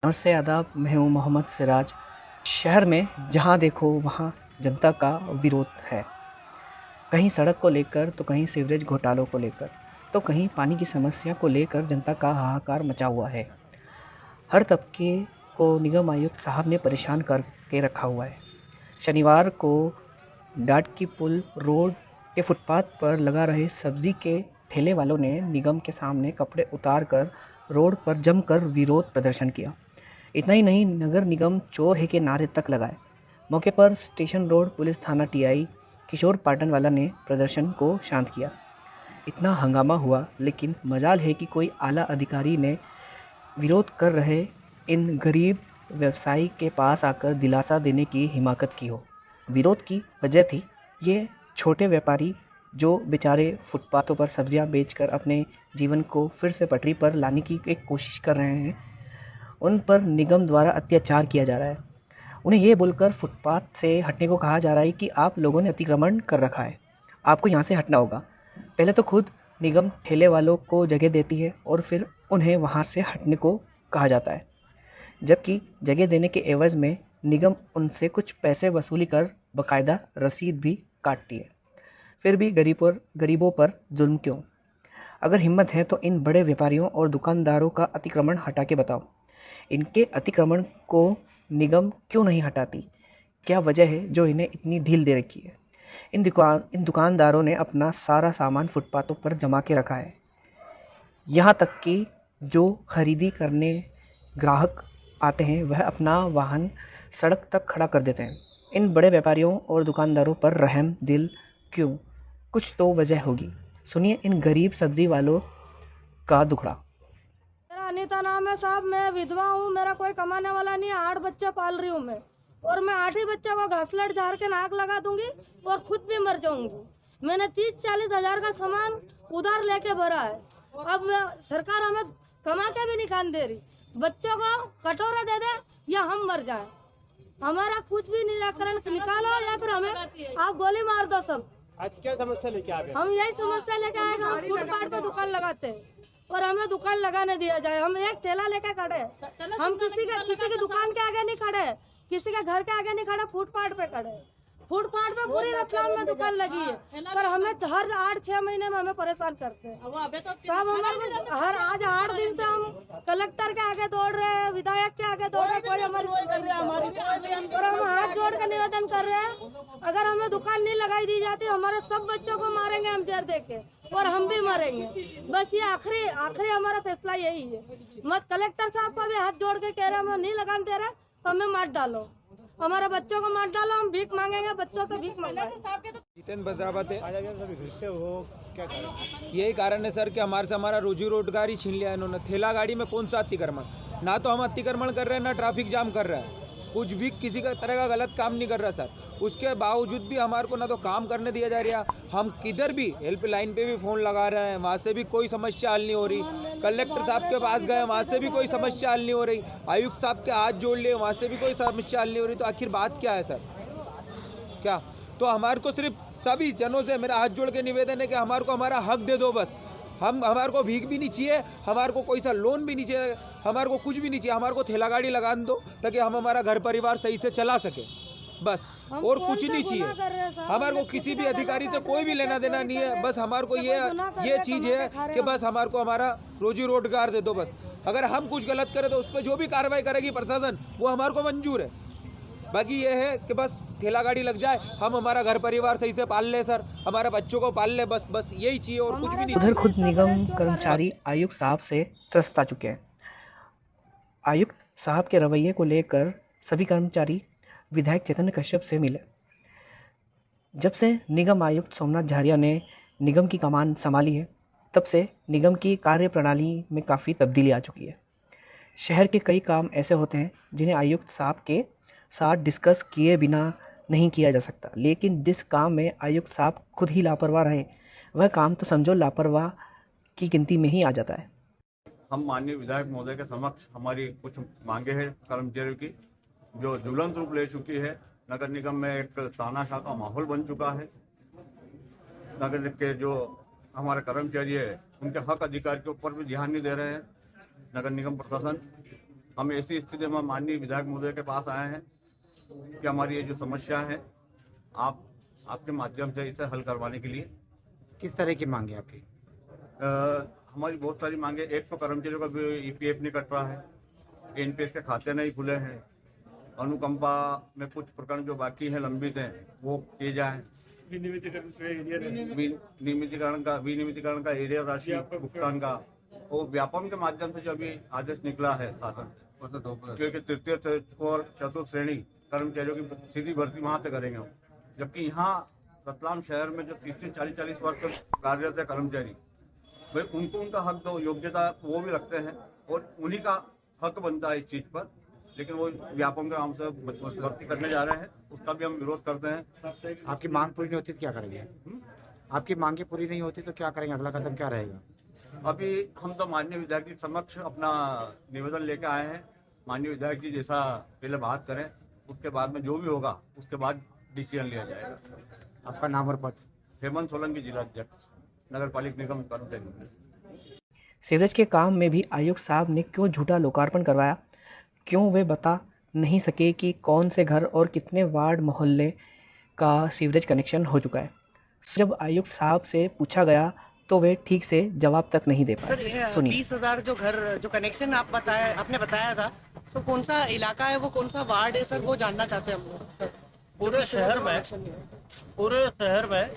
नमस्ते आदाब, मैं हूँ मोहम्मद सिराज। शहर में जहाँ देखो वहाँ जनता का विरोध है। कहीं सड़क को लेकर तो कहीं सीवरेज घोटालों को लेकर तो कहीं पानी की समस्या को लेकर जनता का हाहाकार मचा हुआ है। हर तबके को निगम आयुक्त साहब ने परेशान करके रखा हुआ है। शनिवार को डाट की पुल रोड के फुटपाथ पर लगा रहे सब्जी के ठेले वालों ने निगम के सामने कपड़े उतार कर रोड पर जमकर विरोध प्रदर्शन किया। इतना ही नहीं, नगर निगम चोर है के नारे तक लगाए। मौके पर स्टेशन रोड पुलिस थाना टीआई किशोर पाटन वाला ने प्रदर्शन को शांत किया। इतना हंगामा हुआ, लेकिन मजाल है कि कोई आला अधिकारी ने विरोध कर रहे इन गरीब व्यवसायी के पास आकर दिलासा देने की हिमाकत की हो। विरोध की वजह थी ये छोटे व्यापारी जो बेचारे फुटपाथों पर सब्जियां बेचकर अपने जीवन को फिर से पटरी पर लाने की एक कोशिश कर रहे हैं। उन पर निगम द्वारा अत्याचार किया जा रहा है। उन्हें ये बोलकर फुटपाथ से हटने को कहा जा रहा है कि आप लोगों ने अतिक्रमण कर रखा है, आपको यहाँ से हटना होगा। पहले तो खुद निगम ठेले वालों को जगह देती है और फिर उन्हें वहाँ से हटने को कहा जाता है, जबकि जगह देने के एवज में निगम उनसे कुछ पैसे वसूली कर बकायदा रसीद भी काटती है। फिर भी गरीबों पर जुल्म क्यों? अगर हिम्मत है तो इन बड़े व्यापारियों और दुकानदारों का अतिक्रमण हटा के बताओ। इनके अतिक्रमण को निगम क्यों नहीं हटाती? क्या वजह है जो इन्हें इतनी ढील दे रखी है? इन दुकानदारों ने अपना सारा सामान फुटपाथों पर जमा के रखा है। यहाँ तक कि जो खरीदी करने ग्राहक आते हैं वह अपना वाहन सड़क तक खड़ा कर देते हैं। इन बड़े व्यापारियों और दुकानदारों पर रहम दिल क्यों? कुछ तो वजह होगी। सुनिए इन गरीब सब्जी वालों का दुखड़ा। मेरा अनीता नाम है साहब। मैं विधवा हूँ, मेरा कोई कमाने वाला नहीं है। 8 बच्चे पाल रही हूँ मैं, और मैं 8 ही बच्चे को घासलेट झाड़ के नाक लगा दूंगी और खुद भी मर जाऊंगी। मैंने 30-40 हजार का सामान उधार लेके भरा है। अब सरकार हमें कमा के भी नहीं खाने दे रही। बच्चों को कटोरा दे दे या हम मर जाए। हमारा कुछ भी निराकरण निकालो या फिर हमें आप गोली मार दो सब। आज क्या समस्या लेके आ गए? हम यही समस्या लेके आएगा। हम फुटपाथ पे दुकान लगाते हैं और हमें दुकान लगाने दिया जाए। हम एक ठेला लेके खड़े हैं। हम किसी की दुकान के आगे नहीं खड़े, किसी के घर के आगे नहीं खड़े, फुटपाथ पे खड़े। फुटपाथ पे पूरी रतलाम में दुकान लगी है, पर हमें हर 8-6 महीने में हमें परेशान करते हैं सब। हमारे हर आज 8 दिन से हम कलेक्टर के आगे दौड़ रहे हैं, विधायक के आगे दौड़ रहे हैं, कोई हमारी और हम हाथ जोड़ कर निवेदन कर रहे हैं, अगर हमें दुकान नहीं लगाई दी जाती हमारे सब बच्चों को मारेंगे हम जेल देके, और हम भी मरेंगे। बस ये आखिरी हमारा फैसला यही है। मत कलेक्टर साहब को भी हाथ जोड़ के कह रहे हम नहीं लगाने दे रहे तो हमें मार डालो, हमारे बच्चों को मार डालो, हम भीख मांगेंगे, बच्चों से भीख मांगेंगे। जितेंद्र भद्रावत है। क्या कारण? यही कारण है सर कि हमारे से हमारा रोजी रोजगार ही छीन लिया है इन्होंने। ठेला गाड़ी में कौन सा अतिक्रमण? ना तो हम अतिक्रमण कर रहे हैं, ना ट्रैफिक जाम कर रहे हैं, कुछ भी किसी का तरह का गलत काम नहीं कर रहा सर। उसके बावजूद भी हमारे को ना तो काम करने दिया जा रहा। हम किधर भी हेल्पलाइन पे भी फ़ोन लगा रहे हैं, वहाँ से भी कोई समस्या हल नहीं हो रही। कलेक्टर साहब के पास गए, वहाँ से भी कोई समस्या हल नहीं हो रही। आयुक्त साहब के हाथ जोड़ लिए, वहाँ से भी कोई समस्या हल नहीं हो रही। तो आखिर बात क्या है सर? क्या तो हमारे को सिर्फ सभी जनों से मेरा हाथ जोड़ के निवेदन है कि हमारे को हमारा हक दे दो बस। हमारे को भीख भी नहीं चाहिए, हमारे को कोई सा लोन भी नहीं चाहिए, हमारे को कुछ भी नहीं चाहिए। हमारे को ठेला गाड़ी लगा दो ताकि हम हमारा घर परिवार सही से चला सके बस, और कुछ नहीं चाहिए। हमारे को किसी भी अधिकारी से कोई भी लेना देना नहीं है। बस हमारे को ये चीज़ है कि बस हमारे को हमारा रोजी रोजगार दे दो बस। अगर हम कुछ गलत करें तो उस पर जो भी कार्रवाई करेगी प्रशासन वो हमारे को मंजूर है। बाकी ये है कि बस ठेला गाड़ी लग जाए, हम हमारा घर परिवार सही से पाल ले सर, हमारे बच्चों को पाल ले, बस यही चाहिए और कुछ भी नहीं उधर चाहिए। खुद निगम कर्मचारी आयुक्त साहब से त्रस्त आ चुके हैं। आयुक्त साहब के रवैये को लेकर सभी कर्मचारी विधायक चैतन्य कश्यप से मिले। जब से निगम आयुक्त सोमनाथ झारिया ने निगम की कमान संभाली है, तब से निगम की कार्यप्रणाली में काफ़ी तब्दीली आ चुकी है। शहर के कई काम ऐसे होते हैं जिन्हें आयुक्त साहब के साथ डिस्कस किए बिना नहीं किया जा सकता, लेकिन जिस काम में आयुक्त साहब खुद ही लापरवाह रहे वह काम तो समझो लापरवाह की गिनती में ही आ जाता है। हम माननीय विधायक महोदय के समक्ष हमारी कुछ मांगे हैं कर्मचारियों की, जो ज्वलंत रूप ले चुकी है। नगर निगम में एक तानाशाह का माहौल बन चुका है। नगर के जो हमारे कर्मचारी है उनके हक अधिकार के ऊपर भी ध्यान नहीं दे रहे हैं नगर निगम प्रशासन। हम ऐसी स्थिति में माननीय विधायक महोदय के पास आए हैं कि हमारी ये जो समस्या है आपके माध्यम से इसे हल करवाने के लिए। किस तरह की मांग है आपकी? हमारी बहुत सारी मांगे। एक तो कर्मचारियों का ईपीएफ नहीं कट रहा है, एनपीएस के खाते नहीं खुले हैं, अनुकंपा में कुछ प्रकरण जो बाकी हैं लंबित हैं वो किए जाए, विनियमितीकरण का एरिया राशि भुगतान का वो व्यापम के माध्यम से जो अभी आदेश निकला है शासन क्योंकि तृतीय और चतुर्थ श्रेणी कर्मचारियों की सीधी भर्ती वहां से करेंगे हम, जबकि यहाँ रतलाम शहर में जो 30 से 40 वर्ष कार्यरत है कर्मचारी, भाई उनको उनका हक दो, योग्यता वो भी रखते हैं और उन्हीं का हक बनता है इस चीज पर, लेकिन वो व्यापम के नाम से भर्ती करने जा रहे हैं, उसका भी हम विरोध करते हैं। आपकी मांग पूरी नहीं होती तो क्या करेंगे? आपकी मांगे पूरी नहीं होती तो क्या करेंगे? अगला कदम क्या रहेगा? अभी हम तो माननीय विधायक जी समक्ष अपना निवेदन लेकर आए हैं। माननीय विधायक जी जैसा पहले बात करें, उसके बाद में जो भी होगा उसके बाद डिसीजन लिया जाएगा। आपका नाम और पद? हेमंत सोलंकी, जिलाध्यक्ष, नगर पालिका निगम कर्मचारी। सीवरेज के काम में भी आयुक्त साहब ने क्यों झूठा लोकार्पण करवाया, क्यों वे बता नहीं सके कि कौन से घर और कितने वार्ड मोहल्ले का सीवरेज कनेक्शन हो चुका है। जब आयुक्त साहब से पूछा गया तो वे ठीक से जवाब तक नहीं दे पाए। सर, सुनिए। 20,000 जो कनेक्शन आपने बताया था, तो कौन सा इलाका है, वो कौन सा वार्ड है सर, वो जानना चाहते हैं हम लोग। पूरे शहर में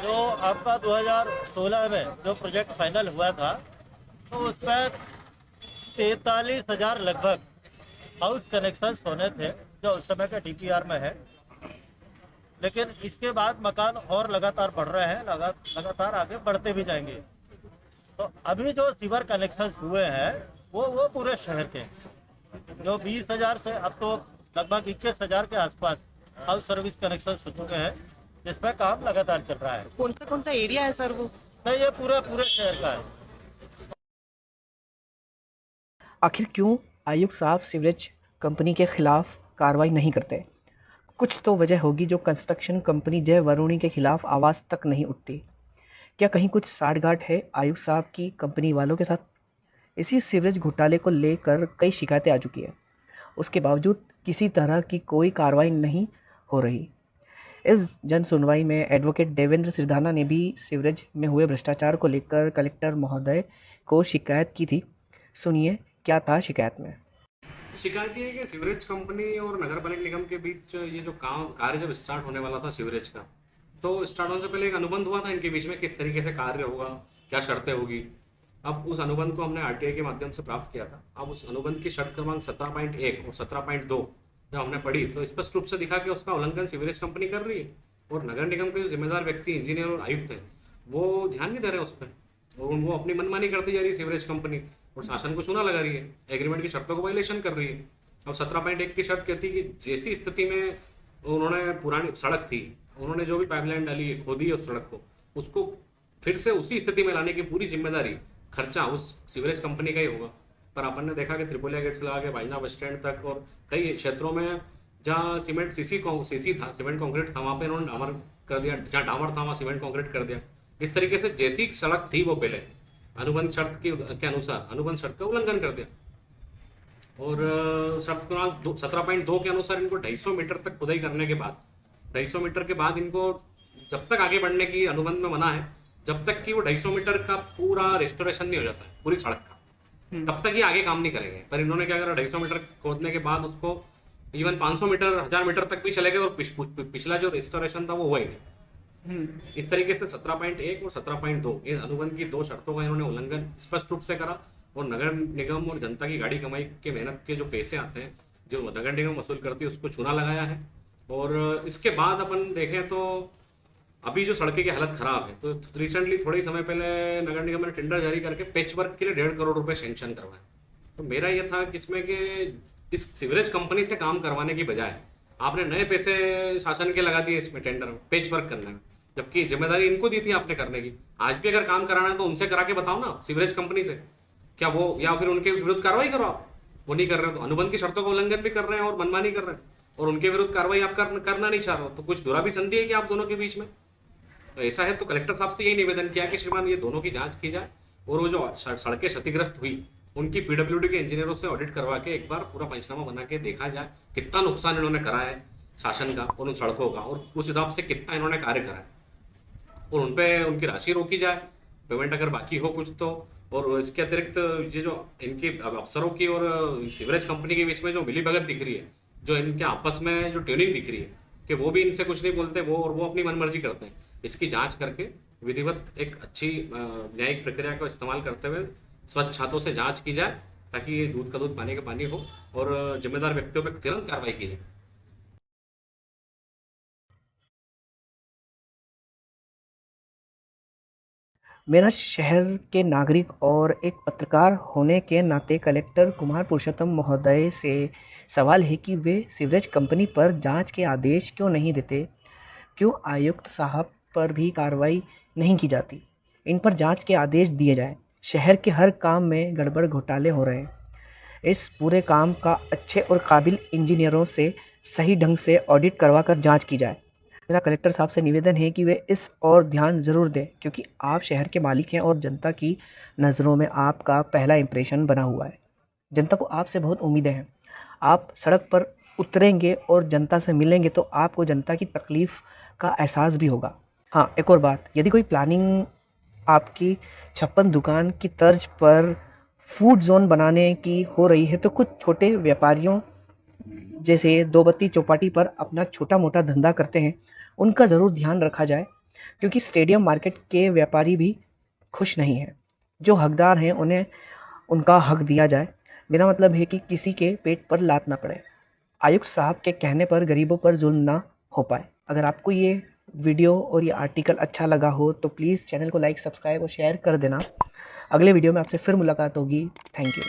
जो आपका 2016 में जो प्रोजेक्ट फाइनल हुआ था, तो उस पर 43,000 लगभग हाउस कनेक्शंस होने थे जो उस समय के डीपीआर में है, लेकिन इसके बाद मकान और लगातार बढ़ रहे हैं, लगातार आगे बढ़ते भी जाएंगे। तो अभी जो सीवर कनेक्शंस हुए हैं वो पूरे शहर के जो 20,000 से अब तो लगभग 21,000 के आसपास हाउस सर्विस कनेक्शन हो चुके हैं, जिसमें काम लगातार चल रहा है। कौन सा एरिया है सर वो? नहीं, ये पूरे शहर का है। आखिर क्यों आयुक्त साहब सीवरेज कंपनी के खिलाफ कार्रवाई नहीं करते? कुछ तो वजह होगी जो कंस्ट्रक्शन कंपनी जय वरुणी के खिलाफ आवाज तक नहीं उठती। क्या कहीं कुछ साठगांठ है आयुक्त साहब की कंपनी वालों के साथ? इसी सीवरेज घोटाले को लेकर कई शिकायतें आ चुकी है, उसके बावजूद किसी तरह की कोई कार्रवाई नहीं हो रही। इस जन सुनवाई में एडवोकेट देवेंद्र सिरधाना ने भी सीवरेज में हुए भ्रष्टाचार को लेकर कलेक्टर महोदय को शिकायत की थी। सुनिए क्या था शिकायत में। शिकायत ये है कि सीवरेज कंपनी और नगर पालिका निगम के बीच ये जो कार्य जब स्टार्ट होने वाला था सीवरेज का, तो स्टार्ट होने से पहले एक अनुबंध हुआ था इनके बीच में, किस तरीके से कार्य होगा, क्या शर्तें होगी। अब उस अनुबंध को हमने आरटीआई के माध्यम से प्राप्त किया था। अब उस अनुबंध की शर्त क्रमांक 17.1 और 17.2 जब हमने पढ़ी तो स्पष्ट रूप से दिखा कि उसका उल्लंघन सीवरेज कंपनी कर रही है और नगर निगम के जो जिम्मेदार व्यक्ति इंजीनियर और आयुक्त हैं वो ध्यान नहीं दे रहे उस पर, और वो अपनी मनमानी करती जा रही है सीवरेज कंपनी, और शासन को चूना लगा रही है, एग्रीमेंट की शर्तों को वायलेशन कर रही है। और 17.1 की शर्त कहती है कि जैसी स्थिति में उन्होंने पुरानी सड़क थी, उन्होंने जो भी पाइपलाइन डाली है, खोदी है उस सड़क को, उसको फिर से उसी स्थिति में लाने की पूरी जिम्मेदारी, खर्चा उस सीवरेज कंपनी का ही होगा। पर अपन ने देखा कि त्रिपोलिया गेट से लगा के बाजना बस स्टैंड तक और कई क्षेत्रों में जहाँ सीमेंट सीसी था, सीमेंट कॉन्क्रीट था, वहाँ पे इन्होंने डामर कर दिया, जहाँ डामर था वहाँ सीमेंट कॉन्क्रीट कर दिया। इस तरीके से जैसी सड़क थी वो पहले अनुबंध शर्त के अनुसार अनुबंध शर्त का उल्लंघन कर दिया। और शर्त क्रमांक 17.2 के अनुसार इनको 250 मीटर तक खुदाई करने के बाद, 250 मीटर के बाद इनको जब तक आगे बढ़ने की अनुबंध में मना है, जब तक कि वो 250 मीटर का पूरा रेस्टोरेशन नहीं हो जाता है पूरी सड़क का, तब तक ये आगे काम नहीं करेंगे। पर इन्होंने क्या करा, 250 मीटर खोदने के बाद उसको इवन 500 मीटर 1000 मीटर तक भी चले गए और पिछला जो रेस्टोरेशन था वो हुआ ही नहीं। इस तरीके से 17.1 और 17.2 ये अनुबंध की दो शर्तों का इन्होंने उल्लंघन स्पष्ट रूप से करा। और नगर निगम और जनता की गाड़ी कमाई के मेहनत के जो पैसे आते हैं जो नगर निगम वसूल करती है उसको चूना लगाया है। और इसके बाद अपन देखें तो अभी जो सड़कें की हालत खराब है, तो रिसेंटली थोड़ी समय पहले नगर निगम ने टेंडर जारी करके पैच वर्क के लिए 1.5 करोड़ रुपए सेंक्शन करवाए। तो मेरा ये था कि इसमें कि इस सीवरेज कंपनी से काम करवाने की बजाय आपने नए पैसे शासन के लगा दिए इसमें टेंडर में पैच वर्क करने में, जबकि जिम्मेदारी इनको दी थी आपने करने की। आज भी अगर काम कराना है तो उनसे करा के बताओ ना, सीवरेज कंपनी से, क्या वो या फिर उनके विरुद्ध कार्रवाई करो आप। वो नहीं कर रहे तो अनुबंध की शर्तों का उल्लंघन भी कर रहे हैं और मनमानी कर रहे हैं, और उनके विरुद्ध कार्रवाई आप करना नहीं चाह रहे हो, तो कुछ दुरा भी संधि है कि आप दोनों के बीच में। तो ऐसा है तो कलेक्टर साहब से यही निवेदन किया कि श्रीमान ये दोनों की जांच की जाए और वो जो सड़कें क्षतिग्रस्त हुई उनकी पीडब्ल्यूडी के इंजीनियरों से ऑडिट करवा के एक बार पूरा पंचनामा बना के देखा जाए कितना नुकसान इन्होंने करा है शासन का और उन सड़कों का, और उस हिसाब से कितना इन्होंने कार्य करा है और उन पे उनकी राशि रोकी जाए, पेमेंट अगर बाकी हो कुछ तो। और इसके अतिरिक्त ये जो इनकी अफसरों की और सीवरेज कंपनी के बीच में जो मिलीभगत दिख रही है, जो इनके आपस में जो ट्यूनिंग दिख रही है कि वो भी इनसे कुछ नहीं बोलते, वो अपनी मनमर्जी करते हैं, इसकी जांच करके विधिवत एक अच्छी न्यायिक प्रक्रिया का इस्तेमाल करते हुए स्वच्छ हाथों से जांच की जाए, ताकि ये दूध का दूध पानी का पानी हो और जिम्मेदार व्यक्तियों पर तुरंत कार्रवाई की जाए। मेरा शहर के नागरिक और एक पत्रकार होने के नाते कलेक्टर कुमार पुरुषोत्तम महोदय से सवाल है कि वे सीवरेज कंपनी पर जांच के आदेश क्यों नहीं देते, क्यों आयुक्त साहब पर भी कार्रवाई नहीं की जाती, इन पर जांच के आदेश दिए जाएं। शहर के हर काम में गड़बड़ घोटाले हो रहे हैं। इस पूरे काम का अच्छे और काबिल इंजीनियरों से सही ढंग से ऑडिट करवा कर जांच की जाए। मेरा कलेक्टर साहब से निवेदन है कि वे इस और ध्यान ज़रूर दें, क्योंकि आप शहर के मालिक हैं और जनता की नज़रों में आपका पहला इंप्रेशन बना हुआ है। जनता को आपसे बहुत उम्मीदें हैं। आप सड़क पर उतरेंगे और जनता से मिलेंगे तो आपको जनता की तकलीफ़ का एहसास भी होगा। हाँ, एक और बात, यदि कोई प्लानिंग आपकी 56 दुकान की तर्ज पर फूड जोन बनाने की हो रही है तो कुछ छोटे व्यापारियों जैसे दो बत्ती चौपाटी पर अपना छोटा मोटा धंधा करते हैं, उनका ज़रूर ध्यान रखा जाए, क्योंकि स्टेडियम मार्केट के व्यापारी भी खुश नहीं हैं। जो हकदार हैं उन्हें उनका हक दिया जाए। मेरा मतलब है कि किसी के पेट पर लात ना पड़े। आयुक्त साहब के कहने पर गरीबों पर जुल्म ना हो पाए। अगर आपको ये वीडियो और ये आर्टिकल अच्छा लगा हो तो प्लीज़ चैनल को लाइक, सब्सक्राइब और शेयर कर देना। अगले वीडियो में आपसे फिर मुलाकात होगी। Thank you.